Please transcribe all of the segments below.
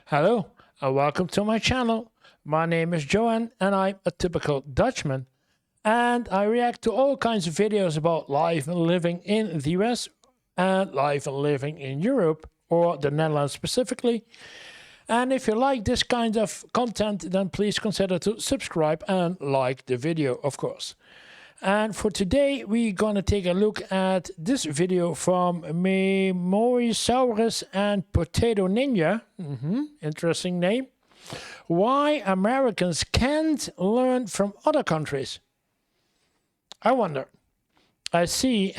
Hello and welcome to my channel. My name is Johan and I'm a typical Dutchman, and I react to all kinds of videos about life and living in the US and life and living in Europe or the Netherlands specifically. And if you like this kind of content, then please consider to subscribe and like the video, of course. And for today, we're going to take a look at this video from Memorisaurus and Potato Ninja. Interesting name. Why Americans can't learn from other countries. I wonder. I see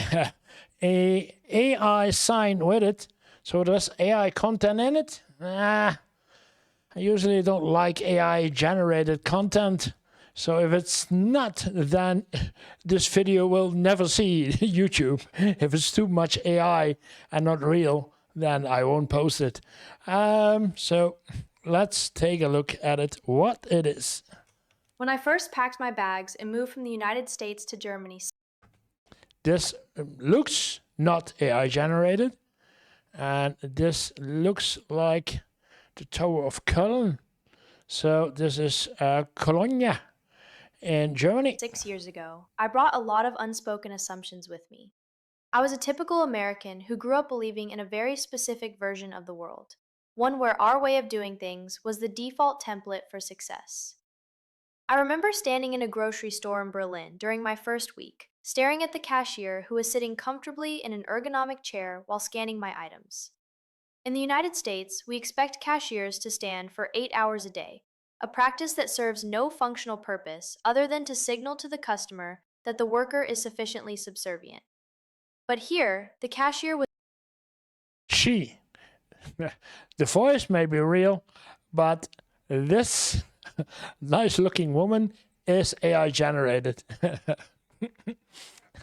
a AI sign with it. So there's AI content in it. I usually don't like AI generated content. So if it's not, then this video will never see YouTube. If it's too much AI and not real, then I won't post it. So let's take a look at it, what it is. When I first packed my bags and moved from the United States to Germany. This looks not AI generated. And this looks like the Tower of Cologne. So this is Cologne in Germany. 6 years ago, I brought a lot of unspoken assumptions with me. I was a typical American who grew up believing in a very specific version of the world, one where our way of doing things was the default template for success. I remember standing in a grocery store in Berlin during my first week, staring at the cashier who was sitting comfortably in an ergonomic chair while scanning my items. In the United States, we expect cashiers to stand for 8 hours a day, a practice that serves no functional purpose other than to signal to the customer that the worker is sufficiently subservient. But here, the cashier was She. The voice may be real, but this nice looking woman is AI generated.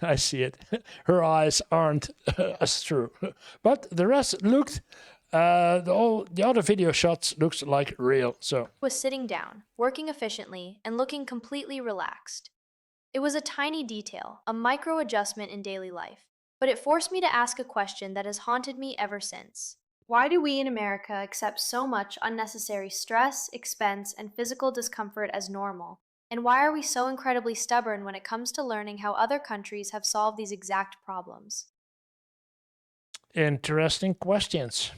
I see it. Her eyes aren't as true. But the rest looked, the other video shots looks like real. So was sitting down, working efficiently, and looking completely relaxed. It was a tiny detail, a micro adjustment in daily life, but it forced me to ask a question that has haunted me ever since. Why do we in America accept so much unnecessary stress, expense, and physical discomfort as normal? And why are we so incredibly stubborn when it comes to learning how other countries have solved these exact problems? interesting questions.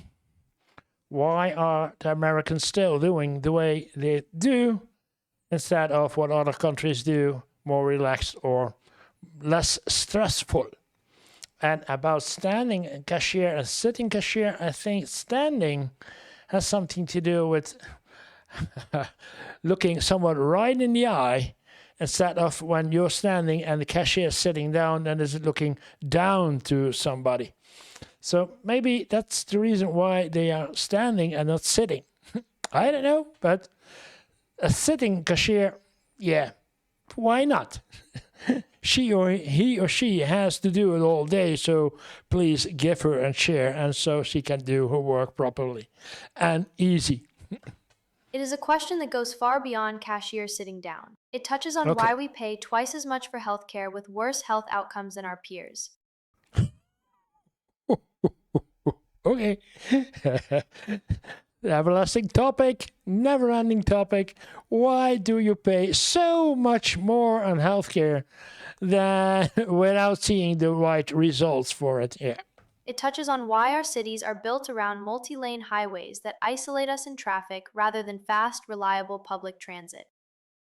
Why are the Americans still doing the way they do instead of what other countries do, more relaxed or less stressful? And about standing cashier and sitting cashier, I think standing has something to do with looking someone right in the eye instead of when you're standing and the cashier is sitting down and is looking down to somebody. So maybe that's the reason why they are standing and not sitting. I don't know, but a sitting cashier, yeah, why not? He or she has to do it all day, so please give her a chair and so she can do her work properly and easy. It is a question that goes far beyond cashiers sitting down. It touches on why we pay twice as much for healthcare with worse health outcomes than our peers. Okay. Everlasting topic, never-ending topic. Why do you pay so much more on healthcare than without seeing the right results for it? Yeah. It touches on why our cities are built around multi-lane highways that isolate us in traffic rather than fast, reliable public transit.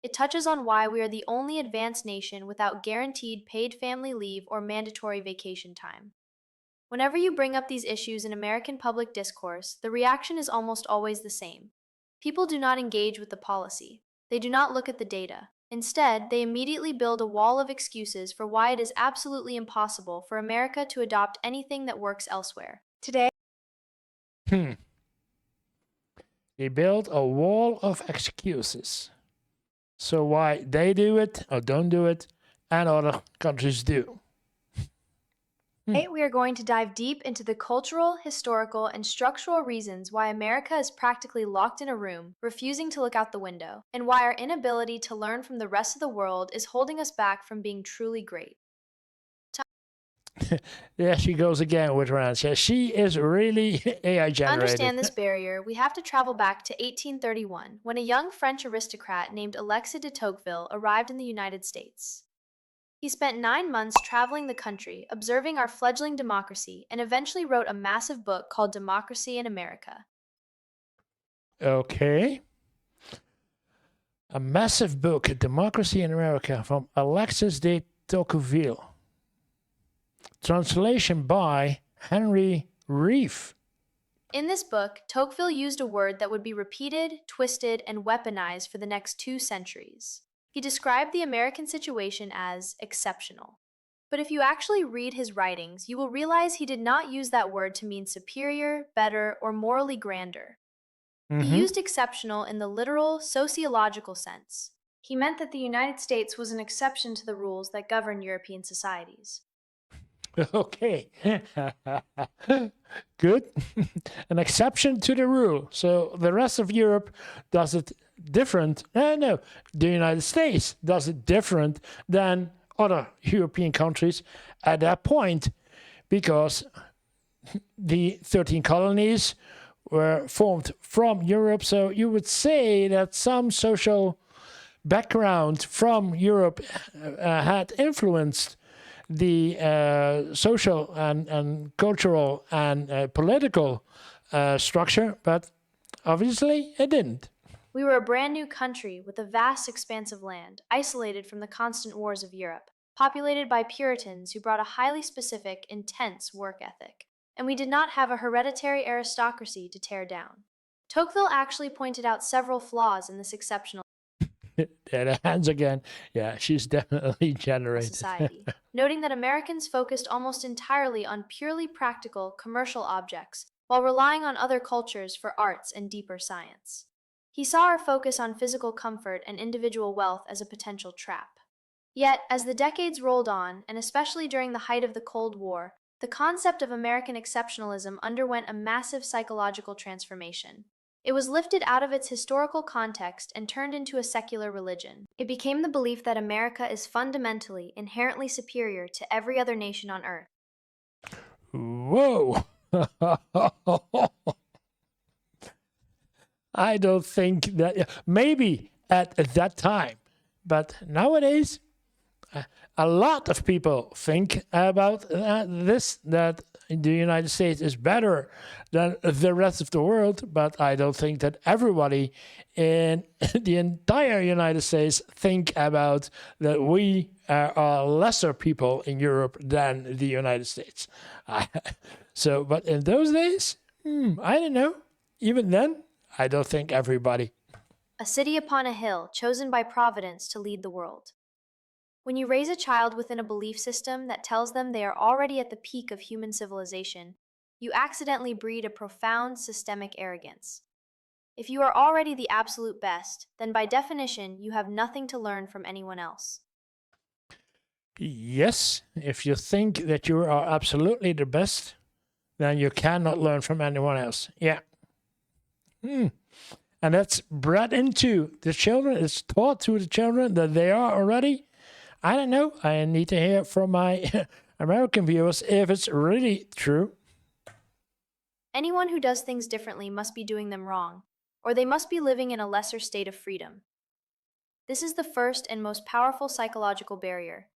It touches on why we are the only advanced nation without guaranteed paid family leave or mandatory vacation time. Whenever you bring up these issues in American public discourse, the reaction is almost always the same. People do not engage with the policy. They do not look at the data. Instead, they immediately build a wall of excuses for why it is absolutely impossible for America to adopt anything that works elsewhere. Today, They build a wall of excuses. So why they do it or don't do it and other countries do. Today, we are going to dive deep into the cultural, historical, and structural reasons why America is practically locked in a room, refusing to look out the window, and why our inability to learn from the rest of the world is holding us back from being truly great. There she goes again with rants. Yeah, she is really AI To generated. understand this barrier, we have to travel back to 1831 when a young French aristocrat named Alexis de Tocqueville arrived in the United States. He spent 9 months traveling the country, observing our fledgling democracy, and eventually wrote a massive book called Democracy in America. Okay. A massive book, Democracy in America, from Alexis de Tocqueville. Translation by Henry Reef. In this book, Tocqueville used a word that would be repeated, twisted, and weaponized for the next 2 centuries. He described the American situation as exceptional. But if you actually read his writings, you will realize he did not use that word to mean superior, better, or morally grander. He used exceptional in the literal, sociological sense. He meant that the United States was an exception to the rules that govern European societies. Okay. Good. An exception to the rule. So the rest of Europe does it different. No, the United States does it different than other European countries at that point, because the 13 colonies were formed from Europe. So you would say that some social background from Europe had influenced the social and cultural and political structure, but obviously it didn't. We were a brand new country with a vast expanse of land, isolated from the constant wars of Europe, populated by Puritans who brought a highly specific, intense work ethic. And we did not have a hereditary aristocracy to tear down. Tocqueville actually pointed out several flaws in this exceptional The hands again. Yeah, she's definitely generated. society, noting that Americans focused almost entirely on purely practical, commercial objects, while relying on other cultures for arts and deeper science. He saw our focus on physical comfort and individual wealth as a potential trap. Yet, as the decades rolled on, and especially during the height of the Cold War, the concept of American exceptionalism underwent a massive psychological transformation. It was lifted out of its historical context and turned into a secular religion. It became the belief that America is fundamentally, inherently superior to every other nation on earth. Whoa. I don't think that, maybe at that time, but nowadays, a lot of people think about this, that the United States is better than the rest of the world, but I don't think that everybody in the entire United States think about that we are lesser people in Europe than the United States. So, but in those days, I don't know. Even then, I don't think everybody. A city upon a hill, chosen by Providence to lead the world. When you raise a child within a belief system that tells them they are already at the peak of human civilization, you accidentally breed a profound systemic arrogance. If you are already the absolute best, then by definition, you have nothing to learn from anyone else. Yes, if you think that you are absolutely the best, then you cannot learn from anyone else. Yeah. And that's bred into the children. It's taught to the children that they are already. I don't know. I need to hear from my American viewers if it's really true. Anyone who does things differently must be doing them wrong, or they must be living in a lesser state of freedom. This is the first and most powerful psychological barrier.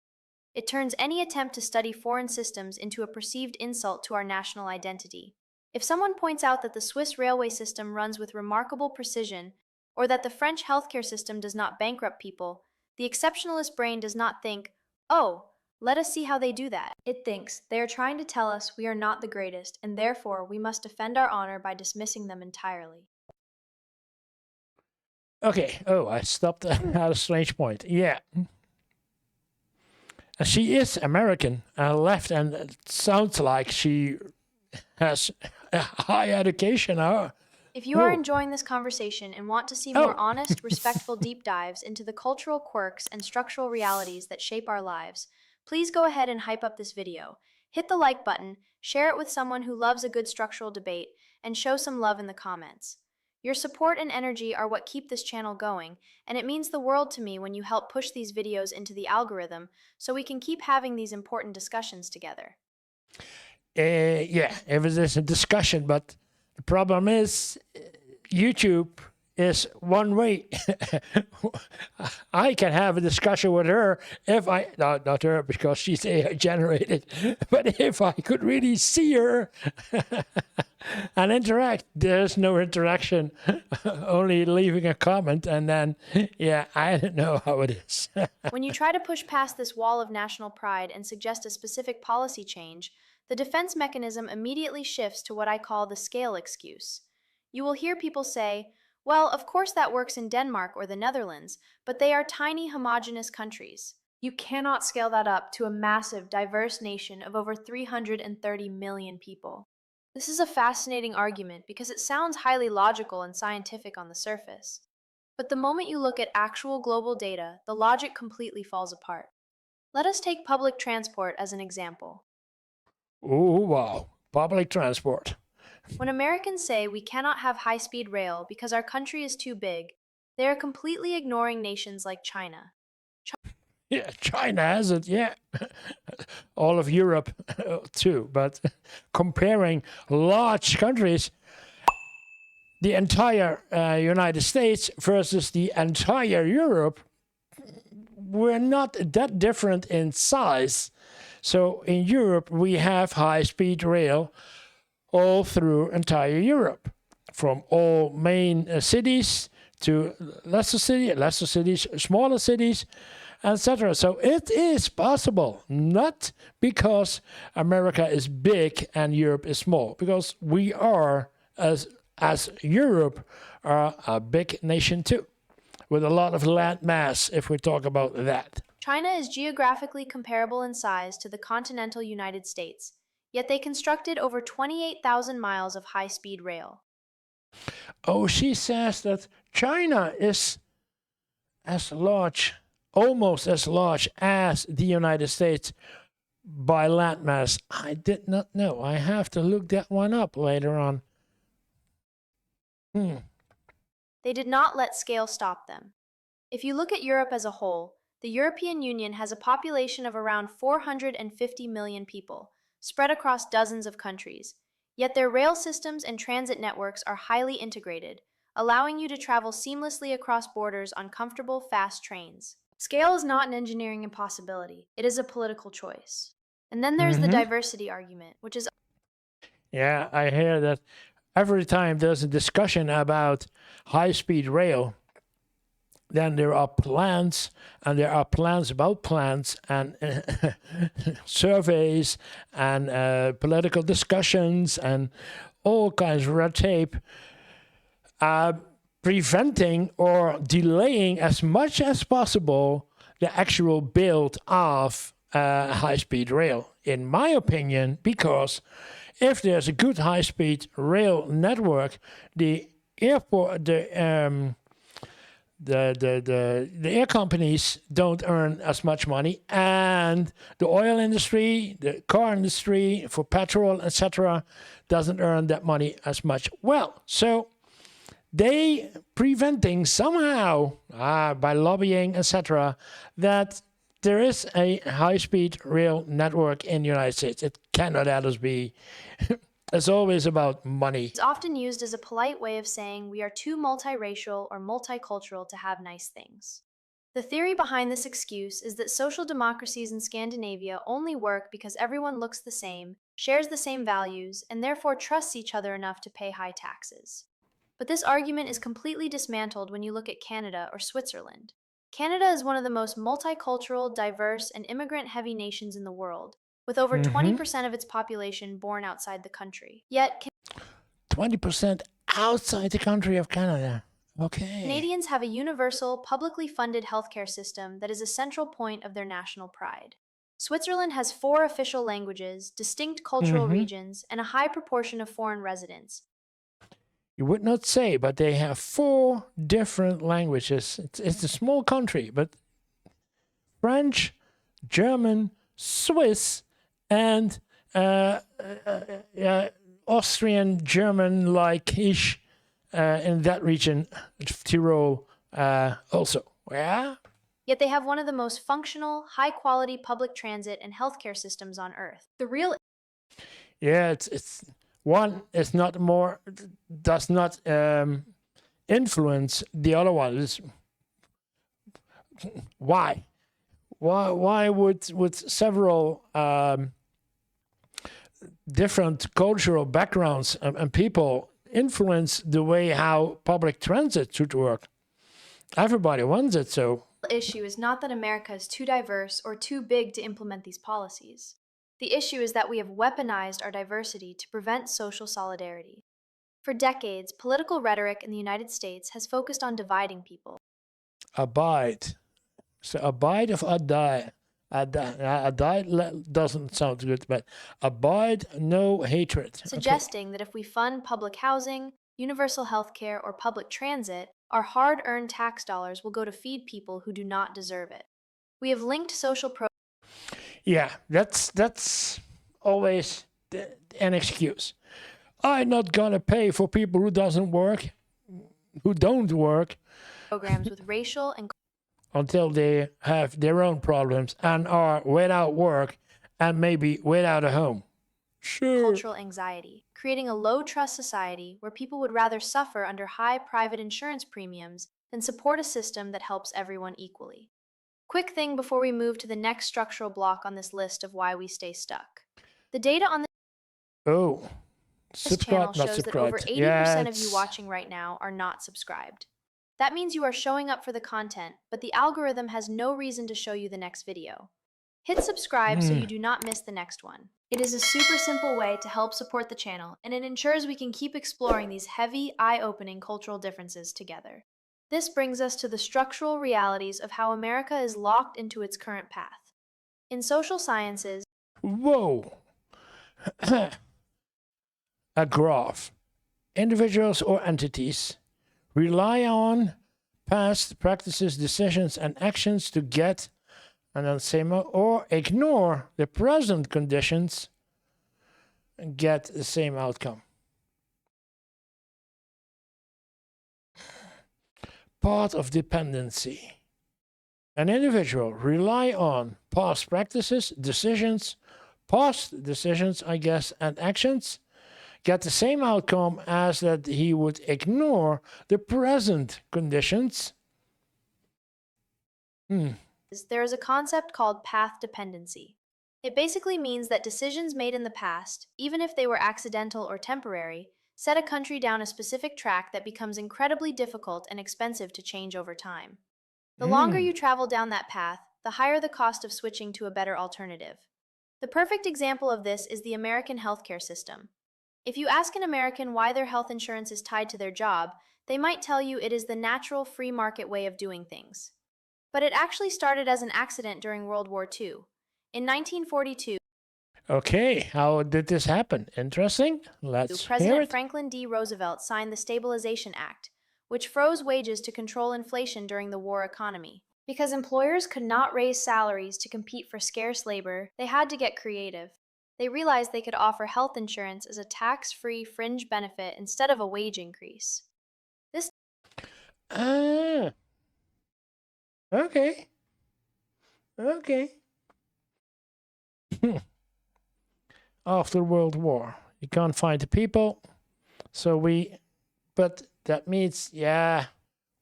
It turns any attempt to study foreign systems into a perceived insult to our national identity. If someone points out that the Swiss railway system runs with remarkable precision, or that the French healthcare system does not bankrupt people, the exceptionalist brain does not think, "Oh, let us see how they do that." It thinks, they are trying to tell us we are not the greatest, and therefore we must defend our honor by dismissing them entirely. Okay. Oh, I stopped at a strange point. Yeah. She is American and left, and it sounds like she has a high education. If you are enjoying this conversation and want to see more honest, respectful deep dives into the cultural quirks and structural realities that shape our lives, please go ahead and hype up this video. Hit the like button, share it with someone who loves a good structural debate, and show some love in the comments. Your support and energy are what keep this channel going, and it means the world to me when you help push these videos into the algorithm so we can keep having these important discussions together. Yeah, if it is a discussion, but the problem is YouTube is one way. I can have a discussion with her if I, not her because she's AI generated, but if I could really see her and interact, there's no interaction, only leaving a comment, and then, yeah, I don't know how it is. When you try to push past this wall of national pride and suggest a specific policy change, the defense mechanism immediately shifts to what I call the scale excuse. You will hear people say, well, of course that works in Denmark or the Netherlands, but they are tiny, homogeneous countries. You cannot scale that up to a massive, diverse nation of over 330 million people. This is a fascinating argument because it sounds highly logical and scientific on the surface. But the moment you look at actual global data, the logic completely falls apart. Let us take public transport as an example. Oh, wow. Public transport. When Americans say we cannot have high-speed rail because our country is too big, they are completely ignoring nations like China. Yeah, China has it, yeah. All of Europe too, but comparing large countries, the entire United States versus the entire Europe, we're not that different in size. So in Europe, we have high-speed rail all through entire Europe, from all main cities to lesser cities, smaller cities, etc. So it is possible, not because America is big and Europe is small, because we are, as Europe, are a big nation too, with a lot of land mass, if we talk about that. China is geographically comparable in size to the continental United States, yet they constructed over 28,000 miles of high-speed rail. Oh, she says that China is as large, almost as large as the United States by landmass. I did not know. I have to look that one up later on. They did not let scale stop them. If you look at Europe as a whole, the European Union has a population of around 450 million people, spread across dozens of countries. Yet their rail systems and transit networks are highly integrated, allowing you to travel seamlessly across borders on comfortable, fast trains. Scale is not an engineering impossibility, it is a political choice. And then there's the diversity argument, which is Yeah, I hear that every time there's a discussion about high-speed rail, then there are plans, and there are plans about plans, and surveys, and political discussions, and all kinds of red tape, preventing or delaying as much as possible the actual build of high-speed rail, in my opinion, because if there's a good high-speed rail network, the airport, the air companies don't earn as much money, and the oil industry, the car industry for petrol, etc., doesn't earn that money as much. Well, so they preventing somehow by lobbying, etc., that there is a high-speed rail network in the United States. It cannot others be. It's always about money. It's often used as a polite way of saying we are too multiracial or multicultural to have nice things. The theory behind this excuse is that social democracies in Scandinavia only work because everyone looks the same, shares the same values, and therefore trusts each other enough to pay high taxes. But this argument is completely dismantled when you look at Canada or Switzerland. Canada is one of the most multicultural, diverse, and immigrant-heavy nations in the world, with over 20% of its population born outside the country. Yet, 20% outside the country of Canada. Okay. Canadians have a universal, publicly funded healthcare system that is a central point of their national pride. Switzerland has 4 official languages, distinct cultural regions, and a high proportion of foreign residents. You would not say, but they have 4 different languages. It's a small country, but French, German, Swiss, and Austrian, German-like-ish in that region, Tyrol also. Yeah? Yet they have one of the most functional, high-quality public transit and healthcare systems on Earth. Yeah, it's one is not more, does not influence the other one. It's, why? Why would several different cultural backgrounds and people influence the way how public transit should work? Everybody wants it, so. The issue is not that America is too diverse or too big to implement these policies. The issue is that we have weaponized our diversity to prevent social solidarity. For decades, political rhetoric in the United States has focused on dividing people. Abide. So abide of die. Doesn't sound good, but abide, no hatred. Suggesting that if we fund public housing, universal health care, or public transit, our hard-earned tax dollars will go to feed people who do not deserve it. We have linked social Yeah, that's always an excuse. I'm not gonna pay for people who don't work programs with racial and until they have their own problems and are without work and maybe without a home. Sure. cultural anxiety, creating a low-trust society where people would rather suffer under high private insurance premiums than support a system that helps everyone equally. Quick thing before we move to the next structural block on this list of why we stay stuck. The data on Oh, this channel not shows that over subscribed. 80% of you watching right now are not subscribed. That means you are showing up for the content, but the algorithm has no reason to show you the next video. Hit subscribe so you do not miss the next one. It is a super simple way to help support the channel, and it ensures we can keep exploring these heavy, eye-opening cultural differences together. This brings us to the structural realities of how America is locked into its current path. In social sciences, Whoa. A graph. Individuals or entities rely on past practices, decisions, and actions to get, and then same, or ignore the present conditions and get the same outcome. Path of dependency. An individual rely on past practices, decisions, I guess, and actions, get the same outcome as that he would ignore the present conditions. there is a concept called path dependency. It basically means that decisions made in the past, even if they were accidental or temporary, set a country down a specific track that becomes incredibly difficult and expensive to change over time. The longer you travel down that path, the higher the cost of switching to a better alternative. The perfect example of this is the American healthcare system. If you ask an American why their health insurance is tied to their job, they might tell you it is the natural free market way of doing things. But it actually started as an accident during World War II. In 1942, Okay, how did this happen? Interesting. Let's hear President it. Franklin D. Roosevelt signed the Stabilization Act, which froze wages to control inflation during the war economy. Because employers could not raise salaries to compete for scarce labor, they had to get creative. They realized they could offer health insurance as a tax-free fringe benefit instead of a wage increase. This Ah, okay. Okay. After World War, you can't find the people, but that means, yeah,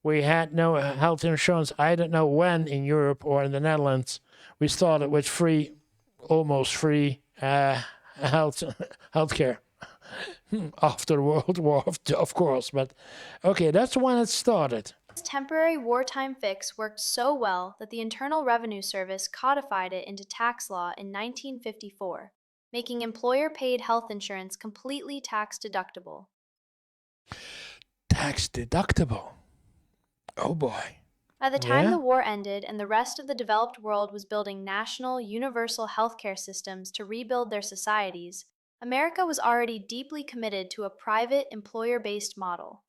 we had no health insurance. I don't know when in Europe or in the Netherlands we started with free, almost free healthcare after World War, of course. But okay, that's when it started. This temporary wartime fix worked so well that the Internal Revenue Service codified it into tax law in 1954, making employer-paid health insurance completely tax-deductible. Tax-deductible? Oh boy. By the time Yeah? the war ended and the rest of the developed world was building national, universal healthcare systems to rebuild their societies, America was already deeply committed to a private, employer-based model.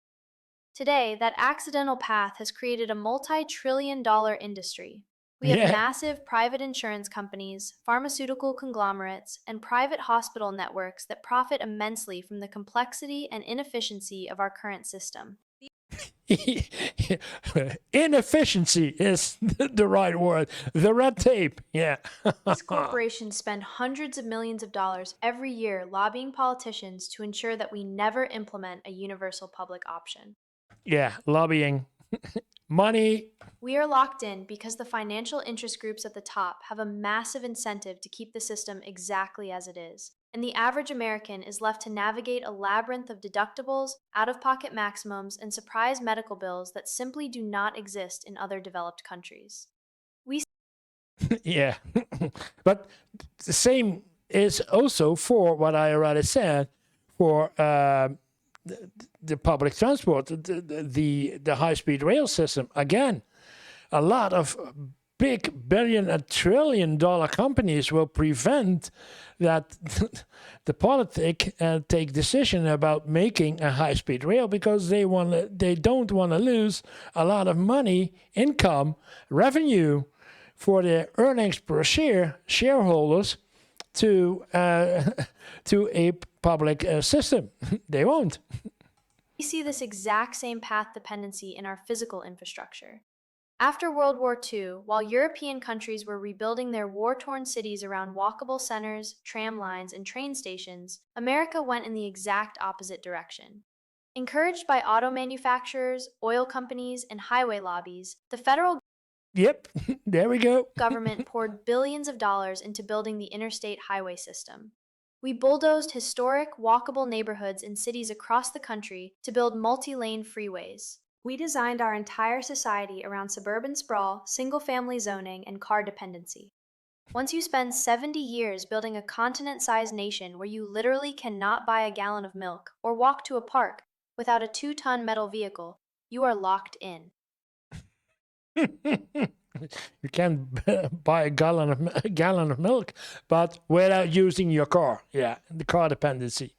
Today, that accidental path has created a multi-trillion-dollar industry. We have Yeah. massive private insurance companies, pharmaceutical conglomerates, and private hospital networks that profit immensely from the complexity and inefficiency of our current system. Inefficiency is the right word. The red tape, yeah. These corporations spend hundreds of millions of dollars every year lobbying politicians to ensure that we never implement a universal public option. Yeah, lobbying. Money. We are locked in because the financial interest groups at the top have a massive incentive to keep the system exactly as it is. And the average American is left to navigate a labyrinth of deductibles, out of pocket maximums, and surprise medical bills that simply do not exist in other developed countries. We Yeah. But the same is also for what I already said for the public transport, the high-speed rail system. Again, a lot of big billion and trillion dollar companies will prevent that the politic take decision about making a high-speed rail because they don't want to lose a lot of money, income, revenue for their earnings per share shareholders to a public system. They won't. see this exact same path dependency in our physical infrastructure. After World War II, while European countries were rebuilding their war-torn cities around walkable centers, tram lines, and train stations, America went in the exact opposite direction. Encouraged by auto manufacturers, oil companies, and highway lobbies, the federal Yep, there we go. government poured billions of dollars into building the interstate highway system. We bulldozed historic, walkable neighborhoods in cities across the country to build multi-lane freeways. We designed our entire society around suburban sprawl, single-family zoning, and car dependency. Once you spend 70 years building a continent-sized nation where you literally cannot buy a gallon of milk or walk to a park without a 2-ton metal vehicle, you are locked in. You can buy a gallon of milk, but without using your car. Yeah, the car dependency.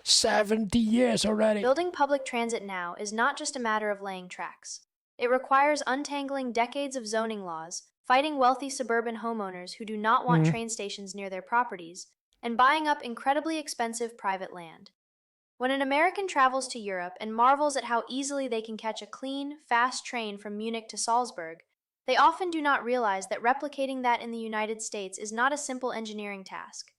70 years already. Building public transit now is not just a matter of laying tracks. It requires untangling decades of zoning laws, fighting wealthy suburban homeowners who do not want train stations near their properties, and buying up incredibly expensive private land. When an American travels to Europe and marvels at how easily they can catch a clean, fast train from Munich to Salzburg, they often do not realize that replicating that in the United States is not a simple engineering task.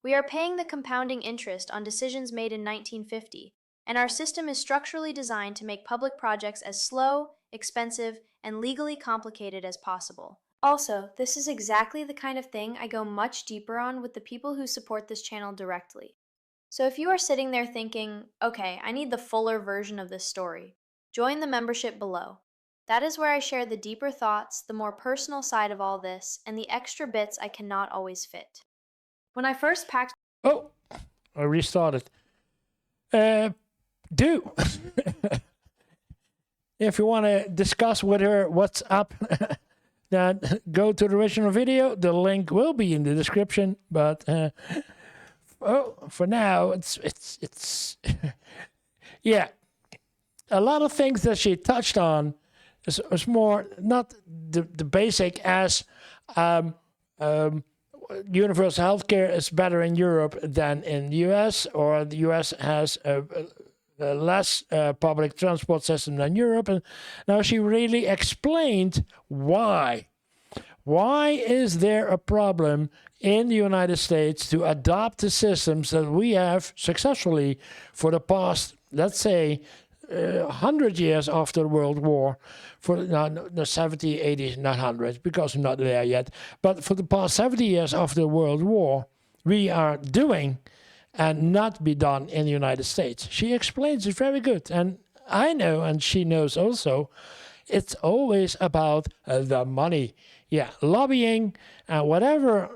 We are paying the compounding interest on decisions made in 1950, and our system is structurally designed to make public projects as slow, expensive, and legally complicated as possible. Also, this is exactly the kind of thing I go much deeper on with the people who support this channel directly. So if you are sitting there thinking, okay, I need the fuller version of this story, join the membership below. That is where I share the deeper thoughts, the more personal side of all this, and the extra bits I cannot always fit. When I first packed... Oh, I restarted. Do. If you want to discuss with her what's up, then go to the original video. The link will be in the description, but... for now, it's yeah, a lot of things that she touched on is more not the basic as universal healthcare is better in Europe than in the US, or the US has a less public transport system than Europe. And now she really explained why. Why is there a problem in the United States to adopt the systems that we have successfully for the past, let's say, 100 years after the World War, for the 70, 80, not 100, because we're not there yet, but for the past 70 years after the World War, we are doing and not be done in the United States. She explains it very good, and I know, and she knows also, it's always about the money. Yeah, lobbying and whatever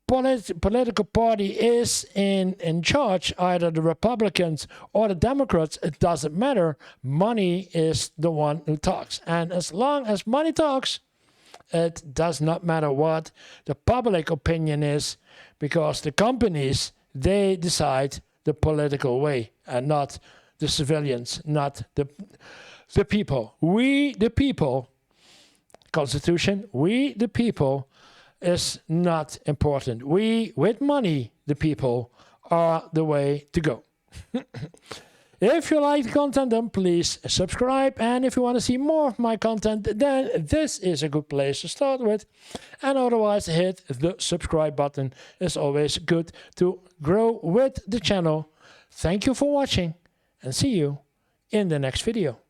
political party is in charge, either the Republicans or the Democrats, it doesn't matter. Money is the one who talks. And as long as money talks, it does not matter what the public opinion is, because the companies, they decide the political way and not the civilians, not the people. We, the people, Constitution, we, the people, is not important. We, with money, the people, are the way to go. If you like the content, then please subscribe. And if you want to see more of my content, then this is a good place to start with. And otherwise, hit the subscribe button. It's always good to grow with the channel. Thank you for watching and see you in the next video.